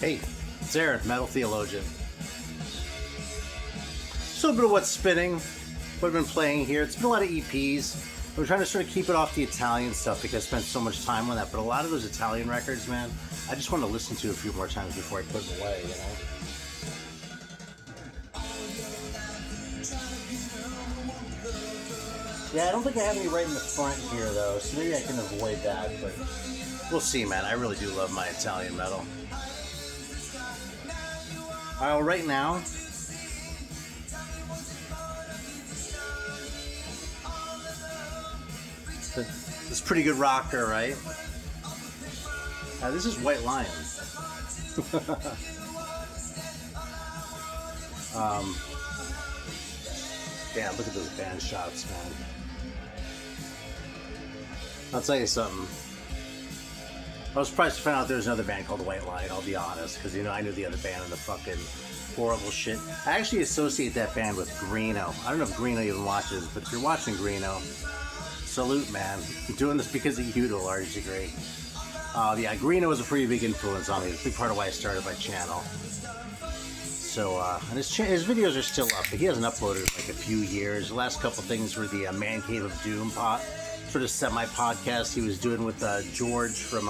Hey, it's Aaron, Metal Theologian. So a bit of what's spinning, what I've been playing here. It's been a lot of EPs. I'm trying to sort of keep it off the Italian stuff because I spent so much time on that. But a lot of those Italian records, man, I just want to listen to a few more times before I put them away, you know? Yeah, I don't think I have any right in the front here, though, so maybe I can avoid that, but we'll see, man. I really do love my Italian metal. Right now, it's a pretty good rocker, right? This is White Lion. Yeah, look at those band shots, man. I'll tell you something. I was surprised to find out there was another band called White Lion, I'll be honest, because, you know, I knew the other band and the fucking horrible shit. I actually associate that band with Greeno. I don't know if Greeno even watches, but if you're watching Greeno, salute, man. I'm doing this because of you to a large degree. Yeah, Greeno was a pretty big influence on me. It's a big part of why I started my channel. So, and his videos are still up, but he hasn't uploaded in like a few years. The last couple things were the Man Cave of Doom sort of semi-podcast he was doing with George from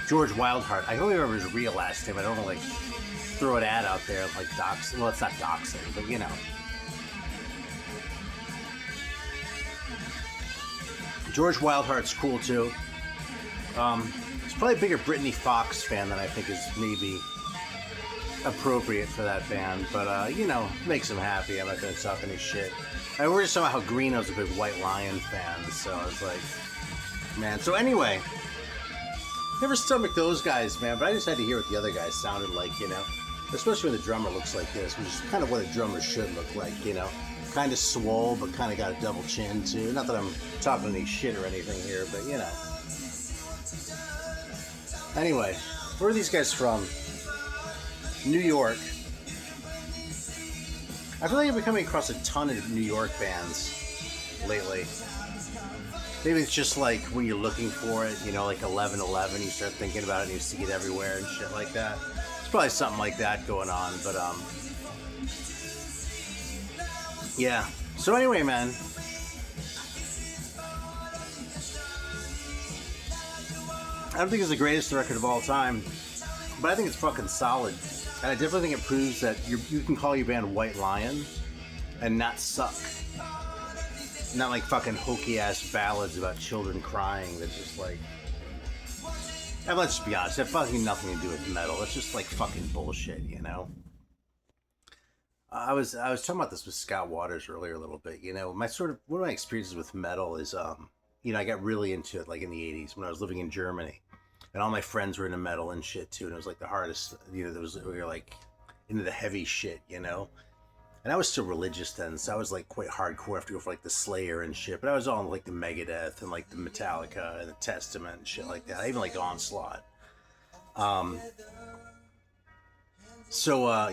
George Wildheart. I don't remember his real last name. I don't want to like throw an ad out there like dox. Well, it's not doxing, but you know. George Wildheart's cool too. He's probably a bigger Brittany Fox fan than I think is maybe appropriate for that band, but you know, makes him happy. I'm not gonna talk any shit. I mean, we're just talking about how Greeno's a big White Lion fan, so I was like, man. So anyway, never stomached those guys, man, but I just had to hear what the other guys sounded like, you know, especially when the drummer looks like this, which is kind of what a drummer should look like, you know, kind of swole, but kind of got a double chin too. Not that I'm talking any shit or anything here, but you know. Anyway, where are these guys from? New York. I feel like I've been coming across a ton of New York bands lately. Maybe it's just like when you're looking for it, you know, like 11:11, you start thinking about it and you see it everywhere and shit like that. It's probably something like that going on, but yeah. So anyway, man. I don't think it's the greatest record of all time, but I think it's fucking solid. And I definitely think it proves that you can call your band White Lion and not suck. Not like fucking hokey-ass ballads about children crying that just like... And let's just be honest, that fucking nothing to do with metal. It's just like fucking bullshit, you know? I was talking about this with Scott Waters earlier a little bit, you know? One of my experiences with metal is, you know, I got really into it like in the 80s when I was living in Germany. And all my friends were into metal and shit too, and it was like the hardest, you know, we were like into the heavy shit, you know? And I was still religious then, so I was like quite hardcore. I have to go for like the Slayer and shit, but I was on like the Megadeth and like the Metallica and the Testament and shit like that. I even like Onslaught.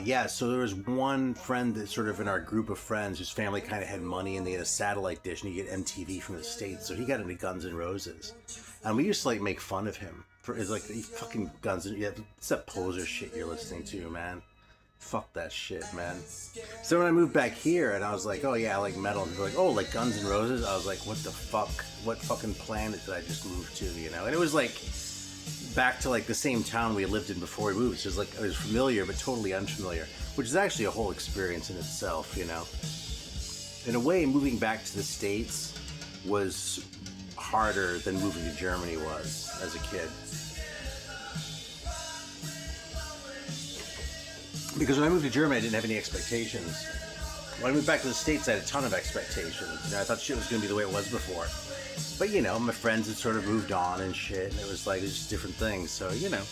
Yeah, so there was one friend that sort of in our group of friends whose family kind of had money and they had a satellite dish and you get MTV from the States, so he got into Guns N' Roses. And we used to like make fun of him for it's like fucking Guns N' Roses. It's that poser shit you're listening to, man. Fuck that shit, man. So when I moved back here and I was like, oh yeah, I like metal, and they're like, oh, like Guns N' Roses? I was like, what the fuck? What fucking planet did I just move to, you know? And it was like back to like the same town we lived in before we moved. So it was like, it was familiar but totally unfamiliar, which is actually a whole experience in itself, you know? In a way, moving back to the States was harder than moving to Germany was as a kid. Because when I moved to Germany, I didn't have any expectations. When I moved back to the States, I had a ton of expectations. You know, I thought shit was going to be the way it was before. But, you know, my friends had sort of moved on and shit, and it was like, it was just different things. So, you know,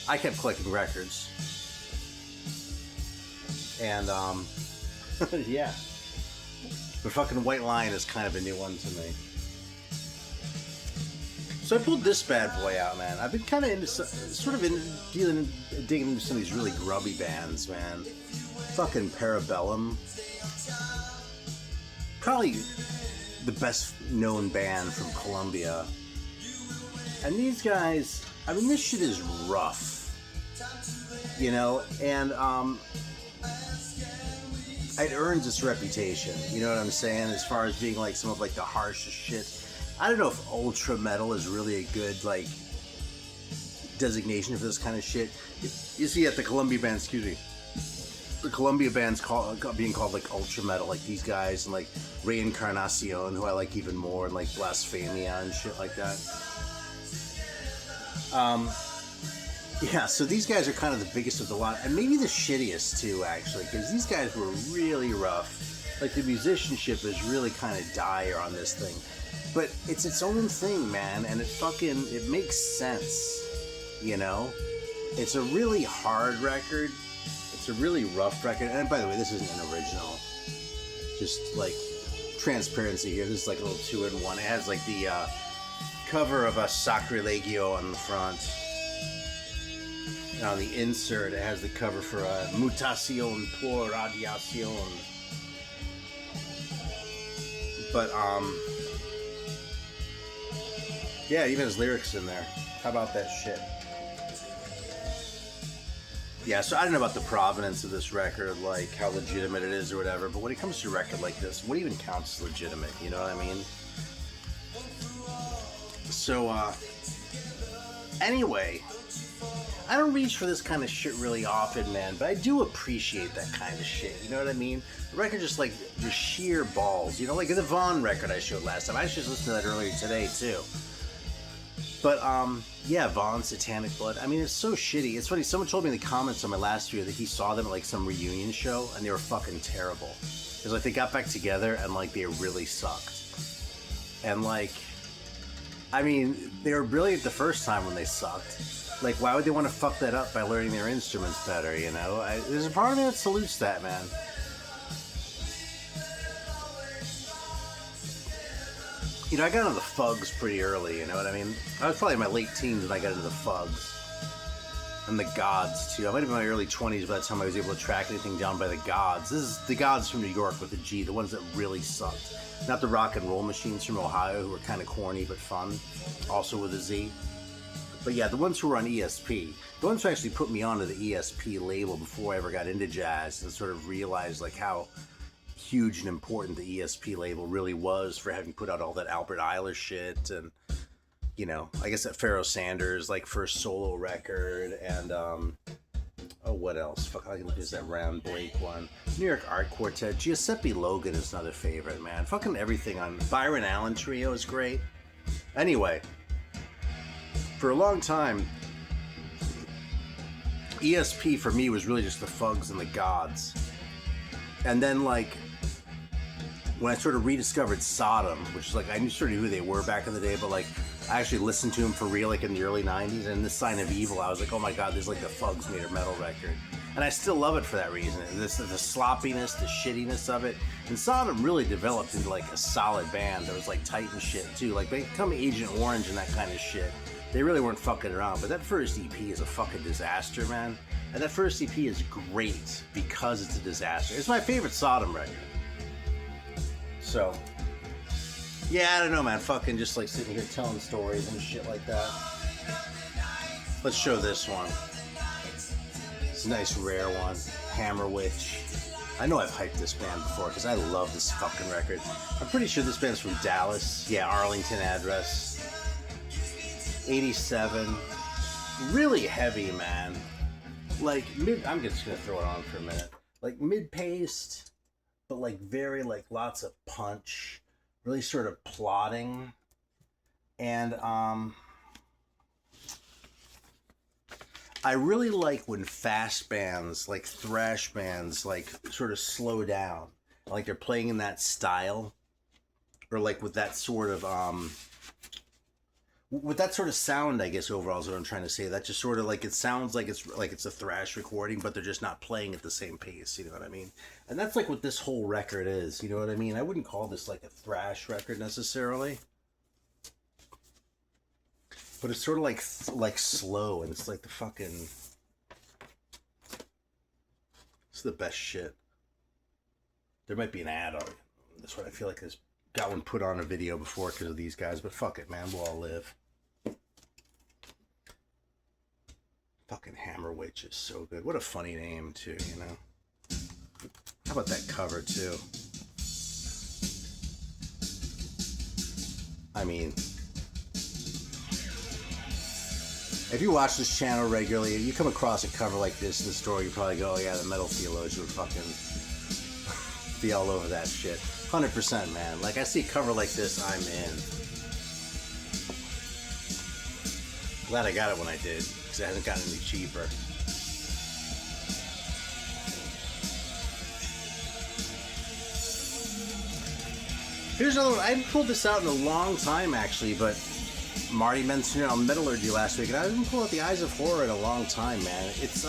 I kept collecting records. And, yeah. But fucking White Lion is kind of a new one to me. So I pulled this bad boy out, man. I've been kind of digging into some of these really grubby bands, man. Fucking Parabellum. Probably the best known band from Colombia. And these guys, I mean, this shit is rough, you know, and it earns its reputation, you know what I'm saying, as far as being like some of like the harshest shit. I don't know if ultra metal is really a good like designation for this kind of shit. You see at the Columbia band, excuse me, the Columbia band's being called like ultra metal, like these guys, and like Reincarnacion, who I like even more, and like Blasphemia and shit like that. Yeah, so these guys are kind of the biggest of the lot, and maybe the shittiest too, actually, because these guys were really rough. Like, the musicianship is really kind of dire on this thing. But it's its own thing, man, and it makes sense, you know? It's a really hard record. It's a really rough record. And by the way, this isn't an original. Just, like, transparency here. This is like a little 2-in-1. It has, like, the cover of a Sacrilegio on the front. And on the insert, it has the cover for Mutación por Radiación. But, yeah, even his lyrics in there. How about that shit? Yeah, so I don't know about the provenance of this record, like how legitimate it is or whatever, but when it comes to a record like this, what even counts as legitimate, you know what I mean? So, anyway, I don't reach for this kind of shit really often, man, but I do appreciate that kind of shit, you know what I mean? The record just like, the sheer balls, you know, like the Vaughn record I showed last time. I just listened to that earlier today, too. But, yeah, Vaughn, Satanic Blood. I mean, it's so shitty. It's funny, someone told me in the comments on my last video that he saw them at, like, some reunion show, and they were fucking terrible. Because, like, they got back together, and, like, they really sucked. And, like, I mean, they were brilliant the first time when they sucked. Like, why would they want to fuck that up by learning their instruments better, you know? There's a part of me that salutes that, man. You know, I got into the Fugs pretty early, you know what I mean? I was probably in my late teens when I got into the Fugs. And the Gods, too. I might have been in my early 20s by the time I was able to track anything down by the Gods. This is the Gods from New York with a G, the ones that really sucked. Not the Rock and Roll Machines from Ohio, who were kind of corny but fun, also with a Z. But yeah, the ones who were on ESP, the ones who actually put me onto the ESP label before I ever got into jazz and sort of realized like how huge and important the ESP label really was for having put out all that Albert Eiler shit, and you know, I guess that Pharoah Sanders like first solo record, and oh, what else? Fuck, I can use that Ram Blake one. New York Art Quartet. Giuseppe Logan is another favorite, man. Fucking everything on Byron Allen Trio is great. Anyway, for a long time, ESP for me was really just the Fugs and the Gods. And then, like, when I sort of rediscovered Sodom, which is like, I knew sort of who they were back in the day, but like, I actually listened to them for real, like in the early 90s, and This Sign of Evil, I was like, oh my god, this is like the Fugs made a metal record. And I still love it for that reason. The sloppiness, the shittiness of it. And Sodom really developed into like a solid band that was like tight and shit too. Like, they come Agent Orange and that kind of shit. They really weren't fucking around, but that first EP is a fucking disaster, man. And that first EP is great because it's a disaster. It's my favorite Sodom record. So, yeah, I don't know, man. Fucking just like sitting here telling stories and shit like that. Let's show this one. It's a nice rare one. Hammer Witch. I know I've hyped this band before because I love this fucking record. I'm pretty sure this band's from Dallas. Yeah, Arlington address. 87. Really heavy, man. Like, I'm just gonna throw it on for a minute. Like, mid-paced, but like very, like, lots of punch. Really sort of plodding. And, I really like when fast bands, like thrash bands, like, sort of slow down. Like, they're playing in that style. Or, like, with that sort of, with that sort of sound, I guess, overall is what I'm trying to say. That just sort of, like, it sounds like it's a thrash recording, but they're just not playing at the same pace, you know what I mean? And that's, like, what this whole record is, you know what I mean? I wouldn't call this, like, a thrash record, necessarily. But it's sort of, like slow, and it's, like, the fucking... It's the best shit. There might be an ad on it. That's what I feel like has got one put on a video before because of these guys, but fuck it, man. We'll all live. Fucking Hammer Witch is so good. What a funny name, too, you know? How about that cover, too? I mean, if you watch this channel regularly, you come across a cover like this in the store, you probably go, oh yeah, the metal theologian would fucking be all over that shit. 100%, man. Like, I see a cover like this, I'm in. Glad I got it when I did, because it hasn't gotten any cheaper. Here's another one. I haven't pulled this out in a long time, actually, but Marty mentioned it on Metallurgy last week, and I haven't pulled out the Eyes of Horror in a long time, man. It's,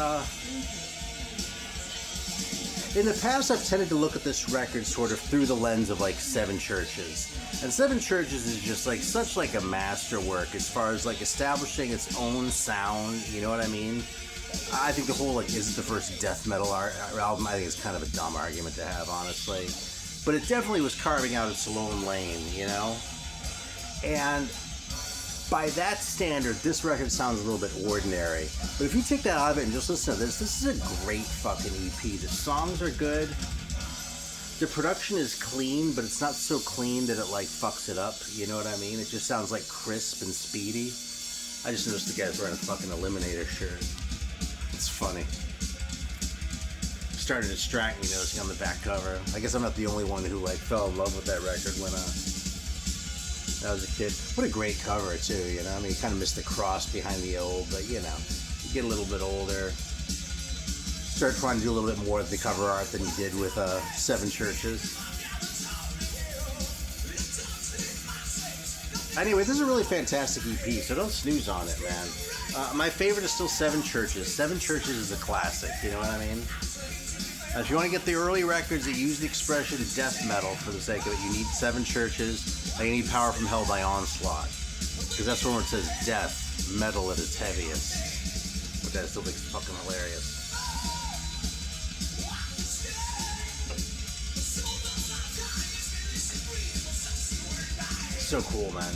in the past, I've tended to look at this record sort of through the lens of, like, Seven Churches. And Seven Churches is just, like, such, like, a masterwork as far as, like, establishing its own sound, you know what I mean? I think the whole, like, is it the first death metal album? I think it's kind of a dumb argument to have, honestly. But it definitely was carving out its own lane, you know? And by that standard, this record sounds a little bit ordinary. But if you take that out of it and just listen to this is a great fucking EP. The songs are good. The production is clean, but it's not so clean that it, like, fucks it up. You know what I mean? It just sounds, like, crisp and speedy. I just noticed the guy's wearing a fucking Eliminator shirt. It's funny. Started to distract me noticing on the back cover. I guess I'm not the only one who, like, fell in love with that record when I was a kid. What a great cover, too, you know? I mean, you kind of missed the cross behind the old, but, you know, you get a little bit older. Start trying to do a little bit more of the cover art than you did with Seven Churches. Anyway, this is a really fantastic EP, so don't snooze on it, man. My favorite is still Seven Churches. Seven Churches is a classic, you know what I mean? If you want to get the early records that use the expression death metal for the sake of it, you need Seven Churches, and you need Power from Hell by Onslaught. Because that's where it says death, metal at its heaviest. Which I still think is fucking hilarious. So cool, man.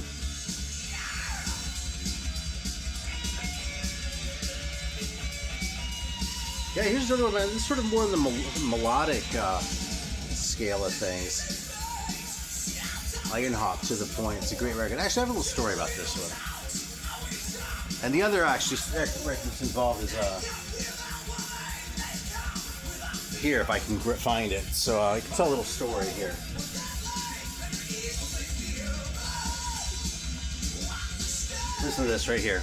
Yeah, here's another one, man. This is sort of more in the melodic scale of things. Ironhawk, to the point. It's a great record. Actually, I have a little story about this one. And the other actually record that's involved is here, if I can find it. So I can tell a little story here. Listen to this right here.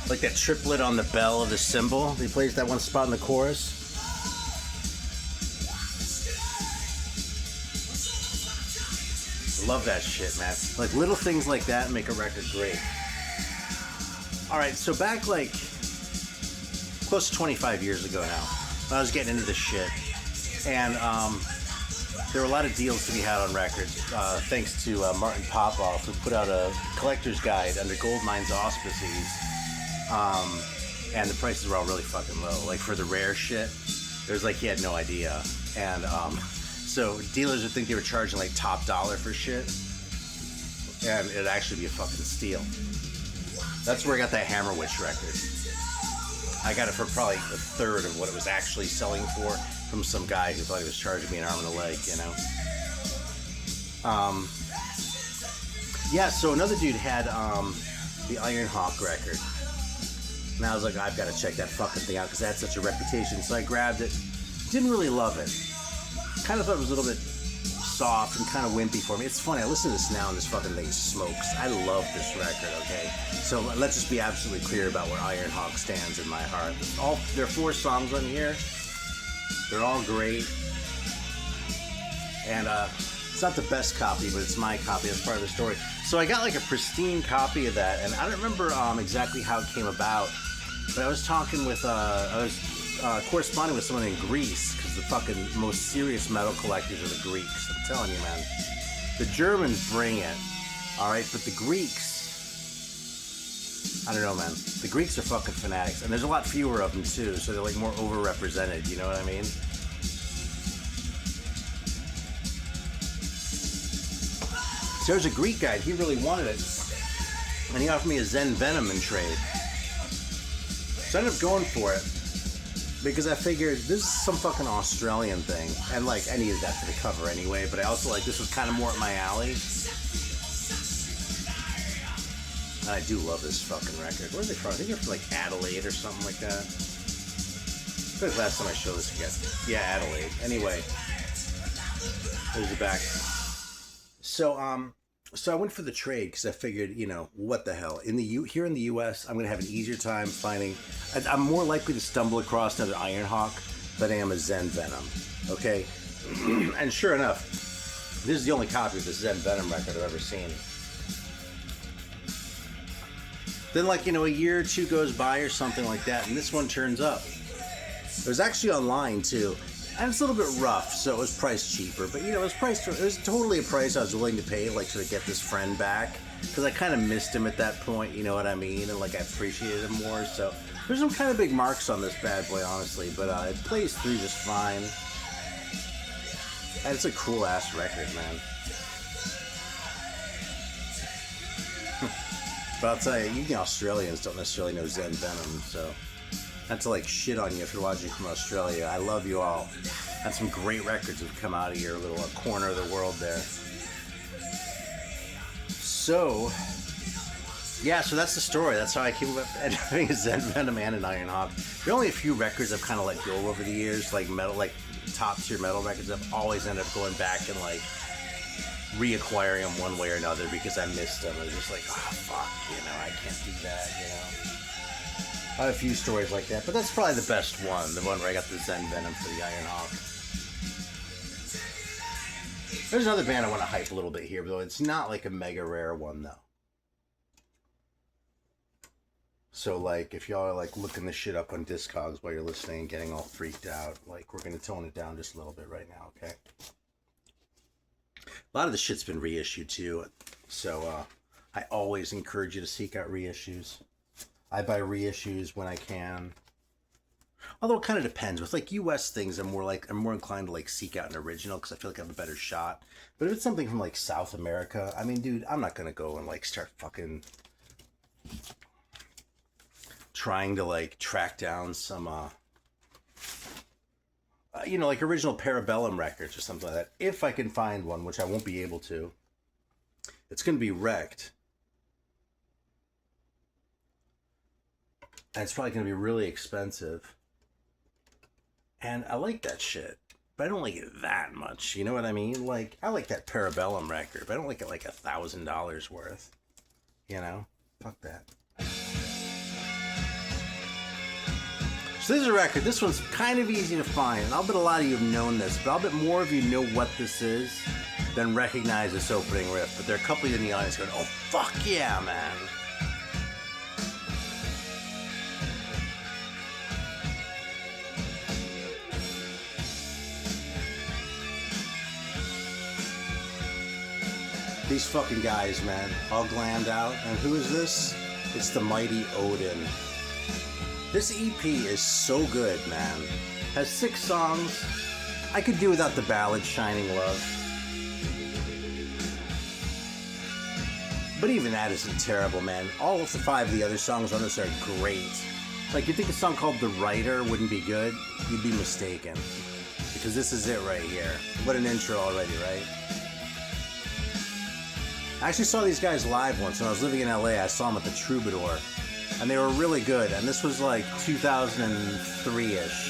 Like that triplet on the bell of the cymbal. He plays that one spot in the chorus. Love that shit, man. Like little things like that make a record great. Alright, so back like close to 25 years ago now, when I was getting into this shit. And there were a lot of deals to be had on records, thanks to Martin Popoff, who put out a collector's guide under Goldmine's auspices. And the prices were all really fucking low. Like for the rare shit, it was like he had no idea. And so dealers would think they were charging like top dollar for shit, and it'd actually be a fucking steal. That's where I got that Hammer Witch record. I got it for probably a third of what it was actually selling for from some guy who thought he was charging me an arm and a leg, you know? Yeah, so another dude had the Ironhawk record. And I was like, I've got to check that fucking thing out because it had such a reputation. So I grabbed it. Didn't really love it. Kind of thought it was a little bit soft and kind of wimpy for me. It's funny, I listen to this now and this fucking thing smokes. I love this record, okay? So let's just be absolutely clear about where Ironhawk stands in my heart. There are 4 songs on here. They're all great. And it's not the best copy, but it's my copy. That's part of the story. So I got like a pristine copy of that, and I don't remember exactly how it came about, but I was talking with, I was corresponding with someone in Greece, because the fucking most serious metal collectors are the Greeks. I'm telling you, man. The Germans bring it, alright, but the Greeks, I don't know, man. The Greeks are fucking fanatics, and there's a lot fewer of them too, so they're like more overrepresented, you know what I mean? So there's a Greek guy, he really wanted it, and he offered me a Zen Venom in trade. So I ended up going for it because I figured this is some fucking Australian thing, and like I needed that for the cover anyway. But I also like this was kind of more up my alley. And I do love this fucking record. Where's it from? I think it's from like Adelaide or something like that. I think last time I showed this again. Yeah, Adelaide. Anyway, there's the back. So I went for the trade because I figured, you know, what the hell. Here in the U.S., I'm gonna have an easier time finding. I'm more likely to stumble across another Ironhawk than I am a Zen Venom. Okay, and sure enough, this is the only copy of the Zen Venom record I've ever seen. Then, like, you know, a year or two goes by or something like that, and this one turns up. It was actually online too, and it's a little bit rough, so it was priced cheaper. But you know, it was totally a price I was willing to pay, like, to get this friend back, because I kind of missed him at that point. You know what I mean? And like I appreciated him more. So there's some kind of big marks on this bad boy, honestly, but it plays through just fine. And it's a cool ass record, man. But I'll tell you, even Australians don't necessarily know Zen Venom, so not to like shit on you if you're watching from Australia. I love you all. And some great records have come out of your little corner of the world there. So, yeah, so that's the story. That's how I came up at having a Zen Venom and an Ironhawk. There are only a few records I've kind of let go over the years, like metal, like top tier metal records. I've always ended up going back and like reacquiring them one way or another because I missed them. I was just like, oh fuck, you know, I can't do that, you know. I have a few stories like that, but that's probably the best one, the one where I got the Zen Venom for the Ironhawk. There's another band I want to hype a little bit here, though it's not like a mega rare one though. So like, if y'all are like looking this shit up on Discogs while you're listening and getting all freaked out, like we're gonna tone it down just a little bit right now, okay? A lot of the shit's been reissued too, so I always encourage you to seek out reissues. I buy reissues when I can. Although it kind of depends. With like US things, I'm more inclined to like seek out an original because I feel like I have a better shot. But if it's something from like South America, I mean, dude, I'm not gonna go and like start fucking trying to like track down some you know, like original Parabellum records or something like that. If I can find one, which I won't be able to, it's going to be wrecked. And it's probably going to be really expensive. And I like that shit, but I don't like it that much. You know what I mean? Like, I like that Parabellum record, but I don't like it like $1,000 worth. You know? Fuck that. So this is a record. This one's kind of easy to find, and I'll bet a lot of you have known this, but I'll bet more of you know what this is than recognize this opening riff. But there are a couple of you in the audience going, oh, fuck yeah, man. These fucking guys, man, all glammed out. And who is this? It's the mighty Odin. This EP is so good, man. Has 6 songs. I could do without the ballad Shining Love. But even that isn't terrible, man. All of the 5 of the other songs on this are great. Like, you think a song called The Writer wouldn't be good? You'd be mistaken. Because this is it right here. What an intro already, right? I actually saw these guys live once when I was living in LA. I saw them at the Troubadour. And they were really good, and this was like 2003-ish.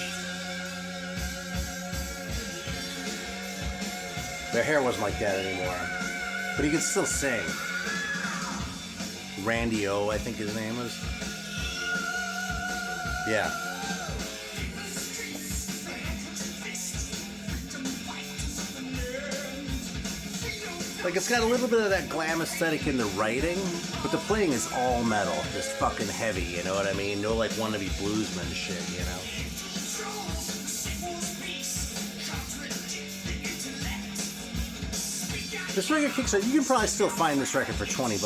Their hair wasn't like that anymore, but he could still sing. Randy O, I think his name was. Yeah. Like, it's got a little bit of that glam aesthetic in the writing, but the playing is all metal, just fucking heavy, you know what I mean? No, like, wannabe bluesman shit, you know? This record kicks out. You can probably still find this record for $20.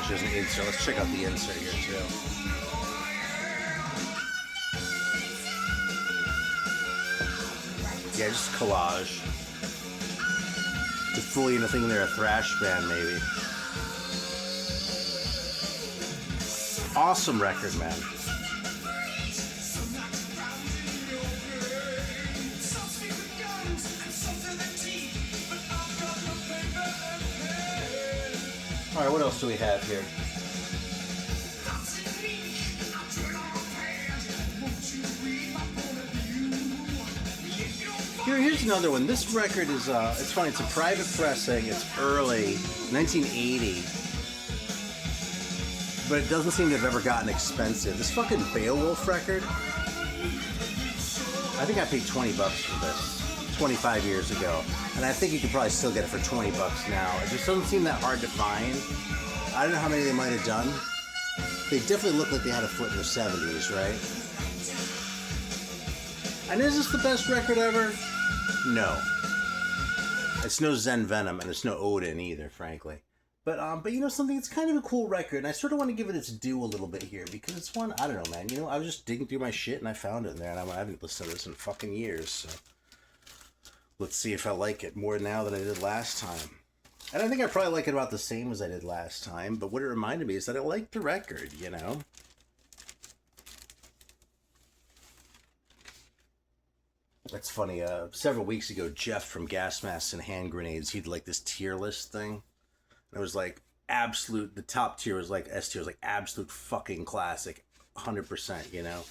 There's an insert. Let's check out the insert here too. Yeah, just collage. To fool you into thinking they're a thrash band, maybe. Awesome record, man. Alright, what else do we have here? Here's another one. This record is, it's funny, it's a private pressing, it's early, 1980, but it doesn't seem to have ever gotten expensive. This fucking Beowulf record, I think I paid $20 for this 25 years ago, and I think you could probably still get it for $20 now. It just doesn't seem that hard to find. I don't know how many they might have done. They definitely look like they had a foot in the 70s, right? And is this the best record ever? No. It's no Zen Venom, and it's no Odin either, frankly. But you know something? It's kind of a cool record, and I sort of want to give it its due a little bit here, because it's one, I don't know, man. You know, I was just digging through my shit, and I found it in there, and I haven't listened to this in fucking years, so let's see if I like it more now than I did last time. And I think I probably like it about the same as I did last time, but what it reminded me is that I liked the record, you know? That's funny. Several weeks ago, Jeff from Gas Masks and Hand Grenades, he'd like this tier list thing. And it was like absolute, the top tier was like, S tier was like absolute fucking classic, 100%, you know?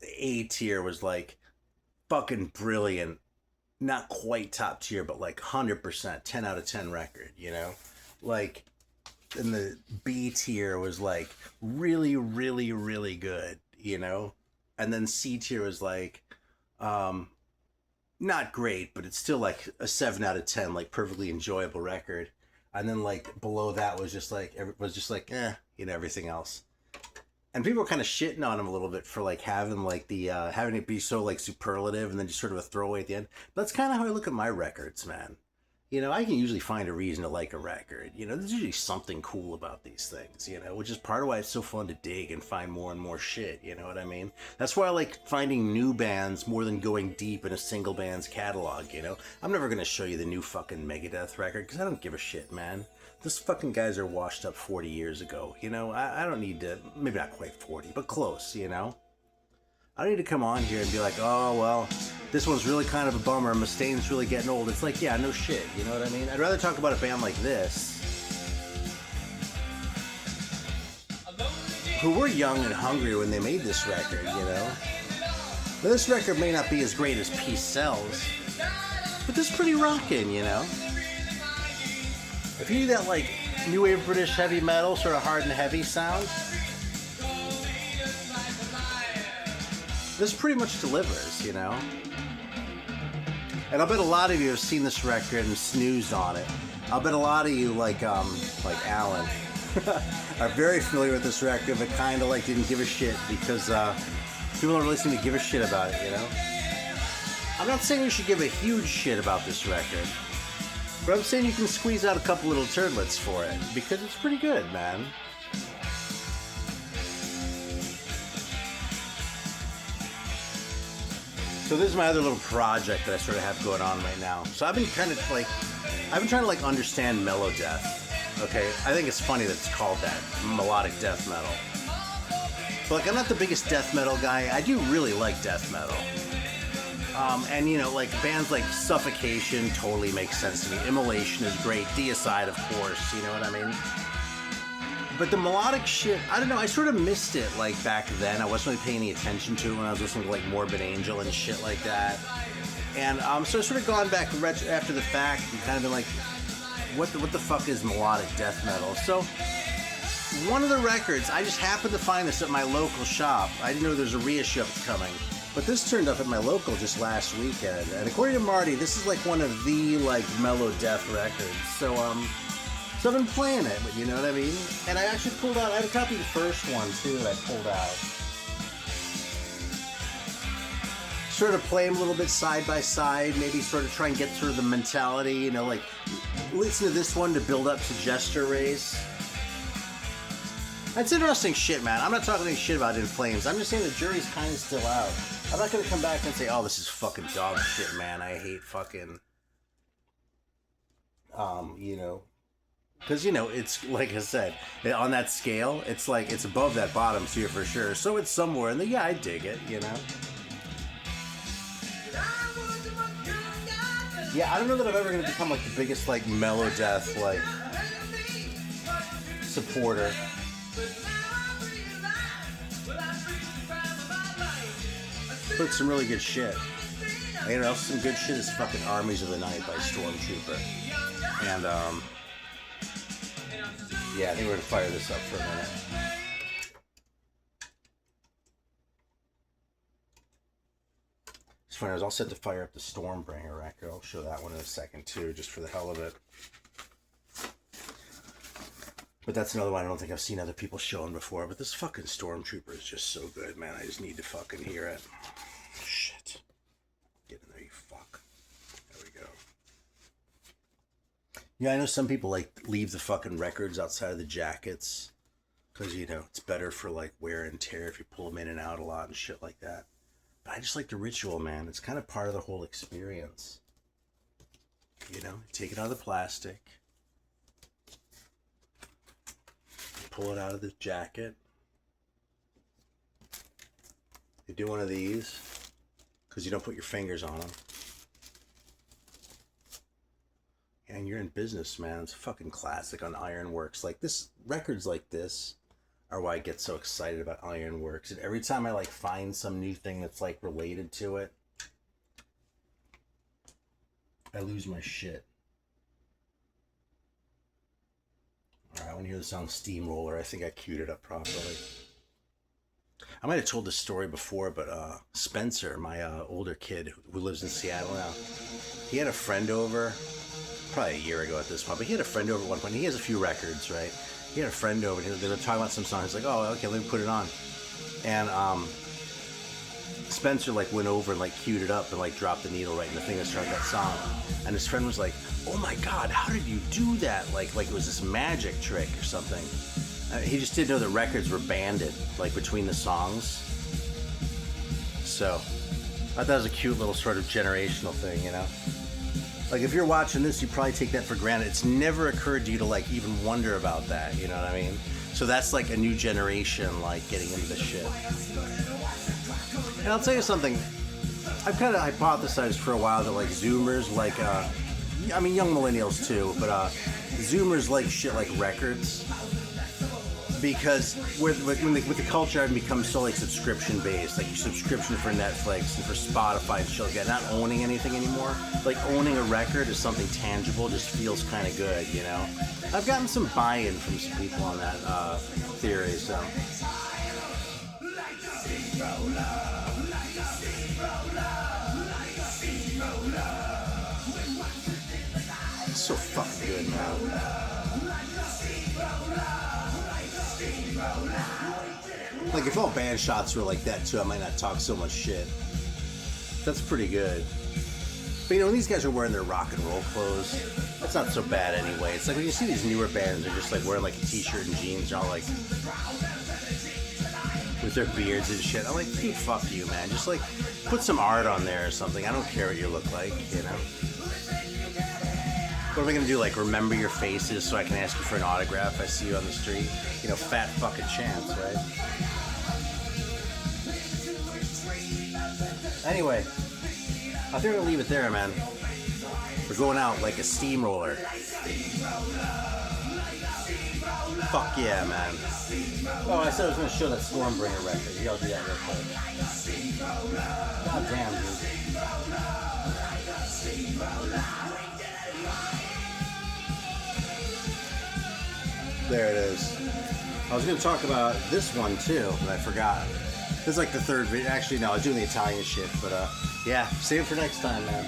The A tier was like fucking brilliant, not quite top tier, but like 100%, 10 out of 10 record, you know? Like, and the B tier was like really, really, really good, you know? And then C tier was like, not great, but it's still like a 7 out of 10, like perfectly enjoyable record. And then like below that was just like, you know, everything else. And people were kind of shitting on him a little bit for like having like the, having it be so like superlative and then just sort of a throwaway at the end. But that's kind of how I look at my records, man. You know, I can usually find a reason to like a record. You know, there's usually something cool about these things, you know, which is part of why it's so fun to dig and find more and more shit, you know what I mean? That's why I like finding new bands more than going deep in a single band's catalog, you know? I'm never going to show you the new fucking Megadeth record, because I don't give a shit, man. Those fucking guys are washed up 40 years ago, you know? I don't need to, maybe not quite 40, but close, you know? I don't need to come on here and be like, oh, well, this one's really kind of a bummer, Mustaine's really getting old. It's like, yeah, no shit, you know what I mean? I'd rather talk about a band like this, who were young and hungry when they made this record, you know? But this record may not be as great as Peace Sells, but this is pretty rockin', you know? If you do that, like, new wave British heavy metal, sort of hard and heavy sound, this pretty much delivers, you know? And I'll bet a lot of you have seen this record and snoozed on it. I'll bet a lot of you, like Alan, are very familiar with this record, but kind of like didn't give a shit because people don't really seem to give a shit about it, you know? I'm not saying you should give a huge shit about this record, but I'm saying you can squeeze out a couple little turdlets for it, because it's pretty good, man. So this is my other little project that I sort of have going on right now. So I've been trying to like understand melodeath. Okay, I think it's funny that it's called that, melodic death metal. But like, I'm not the biggest death metal guy. I do really like death metal. And you know, like bands like Suffocation totally makes sense to me. Immolation is great. Deicide, of course. You know what I mean? But the melodic shit, I don't know, I sort of missed it, like, back then. I wasn't really paying any attention to it when I was listening to, like, Morbid Angel and shit like that. And so I sort of gone back after the fact and kind of been like, what the fuck is melodic death metal? So, one of the records, I just happened to find this at my local shop. I didn't know there was a reissue of it coming. But this turned up at my local just last weekend. And according to Marty, this is, like, one of the, like, mellow death records. So I've been playing it, but you know what I mean? And I actually pulled out, I had a copy of the first one, too, that I pulled out. Sort of play them a little bit side by side, maybe sort of try and get through the mentality, you know, like, listen to this one to build up to Gesture Race. That's interesting shit, man. I'm not talking any shit about In Flames. I'm just saying the jury's kind of still out. I'm not gonna come back and say, oh, this is fucking dog shit, man. I hate fucking, you know, because, you know, it's like I said, on that scale, it's like it's above that bottom tier for sure. So it's somewhere in the, yeah, I dig it, you know. Yeah, I don't know that I'm ever gonna become like the biggest like melodeath like supporter. But some really good shit. You know, some good shit is fucking Armies of the Night by Stormtrooper. And, yeah, I think we're gonna fire this up for a minute. It's funny, I was all set to fire up the Stormbringer record. I'll show that one in a second, too, just for the hell of it. But that's another one I don't think I've seen other people showing before. But this fucking Stormtrooper is just so good, man. I just need to fucking hear it. Shit. Get in there, you fuck. There we go. Yeah, I know some people, like, leave the fucking records outside of the jackets. Because, you know, it's better for, like, wear and tear if you pull them in and out a lot and shit like that. But I just like the ritual, man. It's kind of part of the whole experience. You know, take it out of the plastic. Pull it out of the jacket. You do one of these because you don't put your fingers on them. And you're in business, man. It's a fucking classic on Ironworks. Like this, records like this are why I get so excited about Ironworks. And every time I like find some new thing that's like related to it, I lose my shit. Alright, I want to hear the song Steamroller. I think I queued it up properly. I might have told this story before, but Spencer, my older kid who lives in Seattle now, he had a friend over, probably a year ago at this point, but he had a friend over at one point. He has a few records, right? He had a friend over, and they were talking about some song. He's like, oh, okay, let me put it on. And Spencer like went over and like queued it up and like dropped the needle right in the thing and started that song. And his friend was like, oh my God, how did you do that? Like it was this magic trick or something. He just didn't know that records were banded like between the songs. So I thought it was a cute little sort of generational thing, you know? Like if you're watching this, you probably take that for granted. It's never occurred to you to like even wonder about that, you know what I mean? So that's like a new generation like getting into this shit. And I'll tell you something, I've kind of hypothesized for a while that like Zoomers like, I mean young millennials too, but Zoomers like shit like records. Because with the culture, I've become so like subscription based, like subscription for Netflix and for Spotify and shit like that. Not owning anything anymore. Like owning a record is something tangible, just feels kind of good, you know. I've gotten some buy-in from some people on that theory, so. It's so fucking good, man. Like if all band shots were like that too, I might not talk so much shit. That's pretty good. But you know, when these guys are wearing their rock and roll clothes, that's not so bad anyway. It's like when you see these newer bands, they're just like wearing like a t-shirt and jeans, and all like with their beards and shit. I'm like, dude, fuck you, man. Just like put some art on there or something. I don't care what you look like, you know. What am I gonna do? Like remember your faces so I can ask you for an autograph if I see you on the street? You know, fat fucking chance, right? Anyway, I think we're gonna leave it there, man. We're going out like a steamroller. Fuck yeah, man. Oh, I said I was gonna show that Stormbringer record. You gotta do that real quick. God damn, dude. There it is. I was going to talk about this one too, but I forgot. This is like the third video. Actually, no, I was doing the Italian shit, but yeah, save it for next time, man.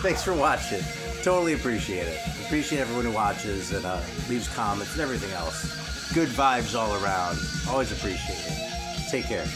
Thanks for watching. Totally appreciate it. Appreciate everyone who watches and leaves comments and everything else. Good vibes all around. Always appreciate it. Take care.